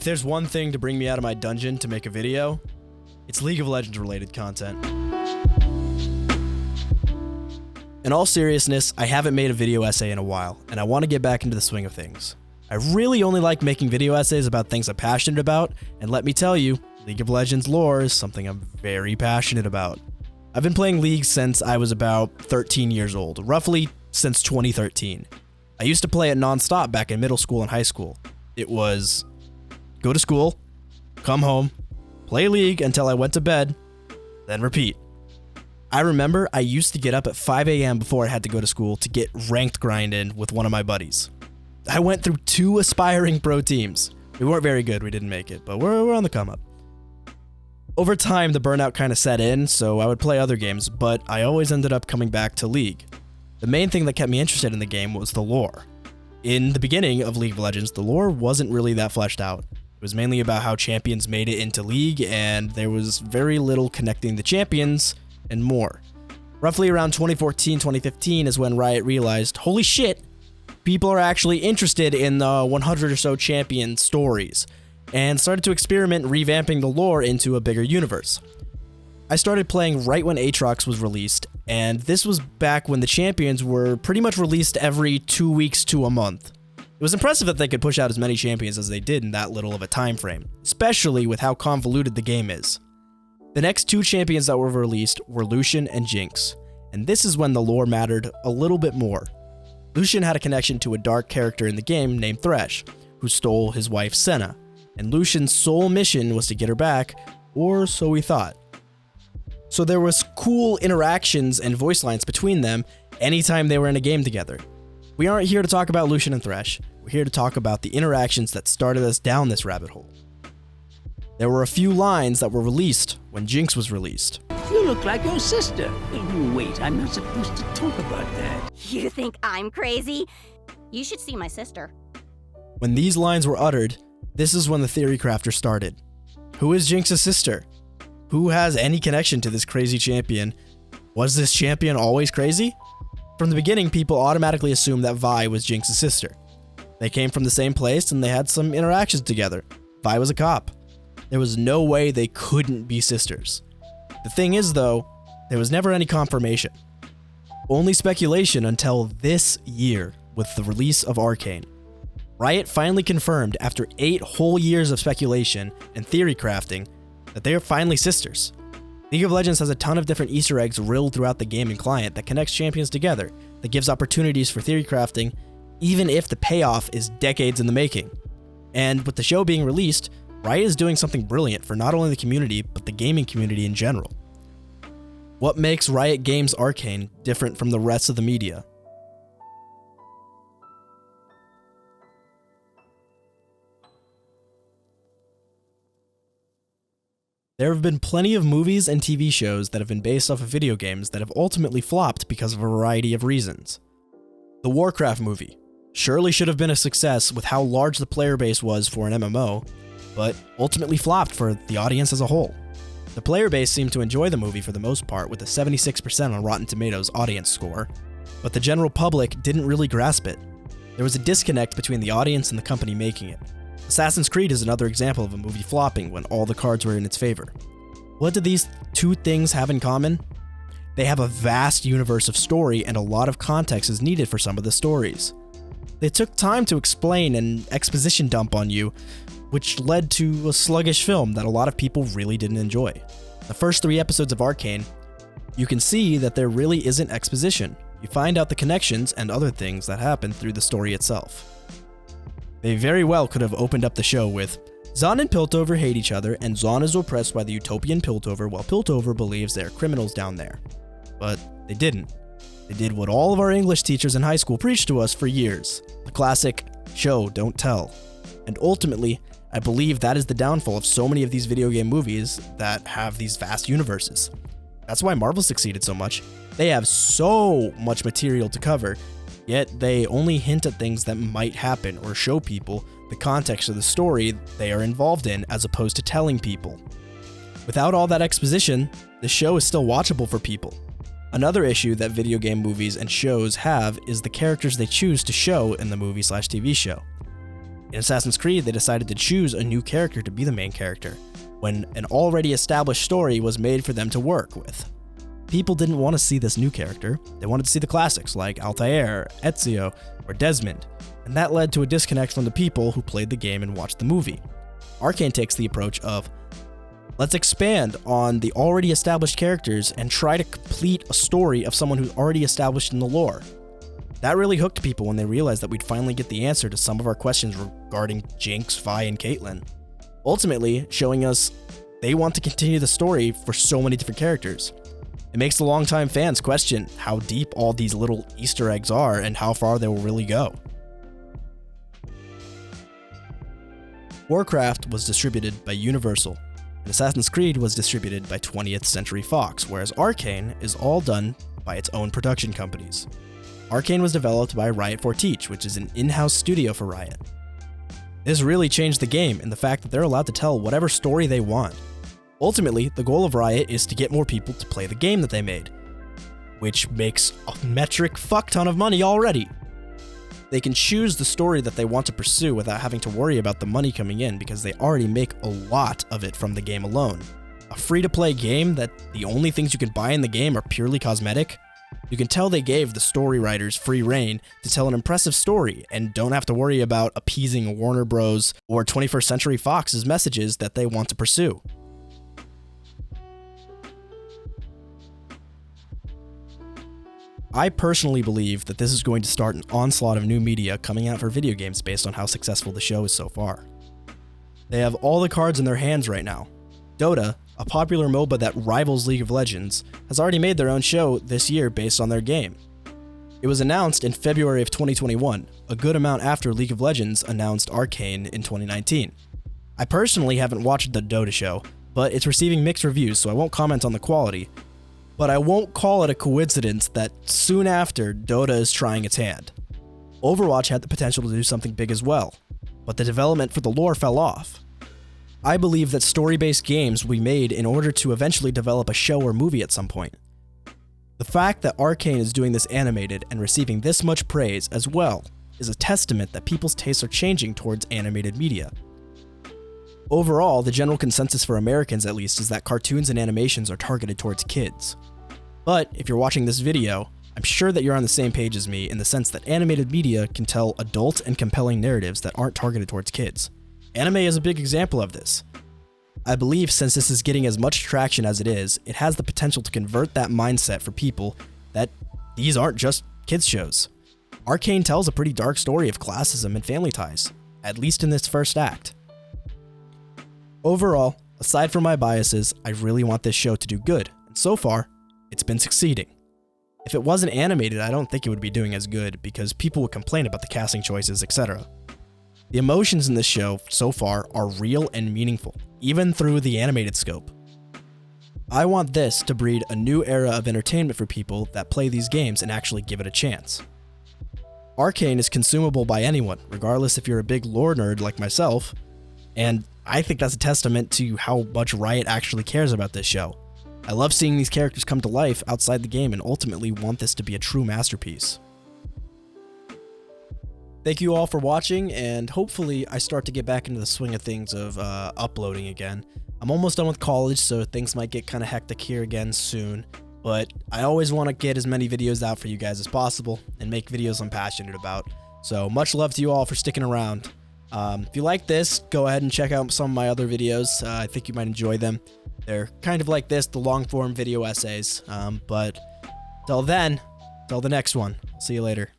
there's one thing to bring me out of my dungeon to make a video, it's League of Legends related content. In all seriousness, I haven't made a video essay in a while, and I want to get back into the swing of things. I really only like making video essays about things I'm passionate about, and let me tell you, League of Legends lore is something I'm very passionate about. I've been playing League since I was about 13 years old, roughly since 2013. I used to play it non-stop back in middle school and high school. It was go to school, come home, play League until I went to bed, then repeat. I remember I used to get up at 5 a.m. before I had to go to school to get ranked grind in with one of my buddies. I went through 2 aspiring pro teams. We weren't very good, we didn't make it, but we're on the come up. Over time, the burnout kind of set in, so I would play other games, but I always ended up coming back to League. The main thing that kept me interested in the game was the lore. In the beginning of League of Legends, the lore wasn't really that fleshed out. It was mainly about how champions made it into League, and there was very little connecting the champions and more. Roughly around 2014-2015 is when Riot realized, holy shit, people are actually interested in the 100 or so champion stories, and started to experiment revamping the lore into a bigger universe. I started playing right when Aatrox was released, and this was back when the champions were pretty much released every 2 weeks to a month. It was impressive that they could push out as many champions as they did in that little of a time frame, especially with how convoluted the game is. The next 2 champions that were released were Lucian and Jinx, and this is when the lore mattered a little bit more. Lucian had a connection to a dark character in the game named Thresh, who stole his wife Senna, and Lucian's sole mission was to get her back, or so we thought. So there was cool interactions and voice lines between them anytime they were in a game together. We aren't here to talk about Lucian and Thresh, we're here to talk about the interactions that started us down this rabbit hole. There were a few lines that were released when Jinx was released. You look like your sister. Wait, I'm not supposed to talk about that. You think I'm crazy? You should see my sister. When these lines were uttered, this is when the theory crafter started. Who is Jinx's sister? Who has any connection to this crazy champion? Was this champion always crazy? From the beginning, people automatically assumed that Vi was Jinx's sister. They came from the same place and they had some interactions together. Vi was a cop. There was no way they couldn't be sisters. The thing is though, there was never any confirmation. Only speculation until this year with the release of Arcane. Riot finally confirmed after 8 whole years of speculation and theory crafting that they are finally sisters. League of Legends has a ton of different Easter eggs riddled throughout the game and client that connects champions together, that gives opportunities for theory crafting, even if the payoff is decades in the making. And with the show being released, Riot is doing something brilliant for not only the community, but the gaming community in general. What makes Riot Games' Arcane different from the rest of the media? There have been plenty of movies and TV shows that have been based off of video games that have ultimately flopped because of a variety of reasons. The Warcraft movie surely should have been a success with how large the player base was for an MMO, but ultimately flopped for the audience as a whole. The player base seemed to enjoy the movie for the most part with a 76% on Rotten Tomatoes audience score, but the general public didn't really grasp it. There was a disconnect between the audience and the company making it. Assassin's Creed is another example of a movie flopping when all the cards were in its favor. What do these 2 things have in common? They have a vast universe of story and a lot of context is needed for some of the stories. They took time to explain and exposition dump on you, which led to a sluggish film that a lot of people really didn't enjoy. The first 3 episodes of Arcane, you can see that there really isn't exposition. You find out the connections and other things that happen through the story itself. They very well could have opened up the show with, Zahn and Piltover hate each other, and Zahn is oppressed by the utopian Piltover while Piltover believes there are criminals down there. But they didn't. They did what all of our English teachers in high school preached to us for years. The classic, show, don't tell. And ultimately, I believe that is the downfall of so many of these video game movies that have these vast universes. That's why Marvel succeeded so much. They have so much material to cover, yet they only hint at things that might happen or show people the context of the story they are involved in as opposed to telling people. Without all that exposition, the show is still watchable for people. Another issue that video game movies and shows have is the characters they choose to show in the movie/TV show. In Assassin's Creed, they decided to choose a new character to be the main character, when an already established story was made for them to work with. People didn't want to see this new character, they wanted to see the classics like Altair, Ezio, or Desmond, and that led to a disconnect from the people who played the game and watched the movie. Arcane takes the approach of, let's expand on the already established characters and try to complete a story of someone who's already established in the lore. That really hooked people when they realized that we'd finally get the answer to some of our questions regarding Jinx, Vi, and Caitlyn. Ultimately, showing us they want to continue the story for so many different characters. It makes the longtime fans question how deep all these little Easter eggs are and how far they will really go. Warcraft was distributed by Universal, and Assassin's Creed was distributed by 20th Century Fox, whereas Arcane is all done by its own production companies. Arcane was developed by Riot for Teach, which is an in-house studio for Riot. This really changed the game in the fact that they're allowed to tell whatever story they want. Ultimately, the goal of Riot is to get more people to play the game that they made, which makes a metric fuck ton of money already. They can choose the story that they want to pursue without having to worry about the money coming in because they already make a lot of it from the game alone. A free-to-play game that the only things you can buy in the game are purely cosmetic? You can tell they gave the story writers free reign to tell an impressive story and don't have to worry about appeasing Warner Bros. Or 21st Century Fox's messages that they want to pursue. I personally believe that this is going to start an onslaught of new media coming out for video games based on how successful the show is so far. They have all the cards in their hands right now. Dota, a popular MOBA that rivals League of Legends, has already made their own show this year based on their game. It was announced in February of 2021, a good amount after League of Legends announced Arcane in 2019. I personally haven't watched the Dota show, but it's receiving mixed reviews, so I won't comment on the quality. But I won't call it a coincidence that soon after, Dota is trying its hand. Overwatch had the potential to do something big as well, but the development for the lore fell off. I believe that story-based games will be made in order to eventually develop a show or movie at some point. The fact that Arcane is doing this animated and receiving this much praise as well is a testament that people's tastes are changing towards animated media. Overall, the general consensus for Americans at least is that cartoons and animations are targeted towards kids. But if you're watching this video, I'm sure that you're on the same page as me in the sense that animated media can tell adult and compelling narratives that aren't targeted towards kids. Anime is a big example of this. I believe since this is getting as much traction as it is, it has the potential to convert that mindset for people that these aren't just kids shows. Arcane tells a pretty dark story of classism and family ties, at least in this first act. Overall, aside from my biases, I really want this show to do good, and so far, it's been succeeding. If it wasn't animated, I don't think it would be doing as good because people would complain about the casting choices, etc. The emotions in this show so far are real and meaningful, even through the animated scope. I want this to breed a new era of entertainment for people that play these games and actually give it a chance. Arcane is consumable by anyone, regardless if you're a big lore nerd like myself, and I think that's a testament to how much Riot actually cares about this show. I love seeing these characters come to life outside the game and ultimately want this to be a true masterpiece. Thank you all for watching, and hopefully I start to get back into the swing of things of uploading again. I'm almost done with college, so things might get kind of hectic here again soon, but I always want to get as many videos out for you guys as possible and make videos I'm passionate about. So much love to you all for sticking around. If you like this, go ahead and check out some of my other videos. I think you might enjoy them. They're kind of like this, the long-form video essays. But till then, till the next one. See you later.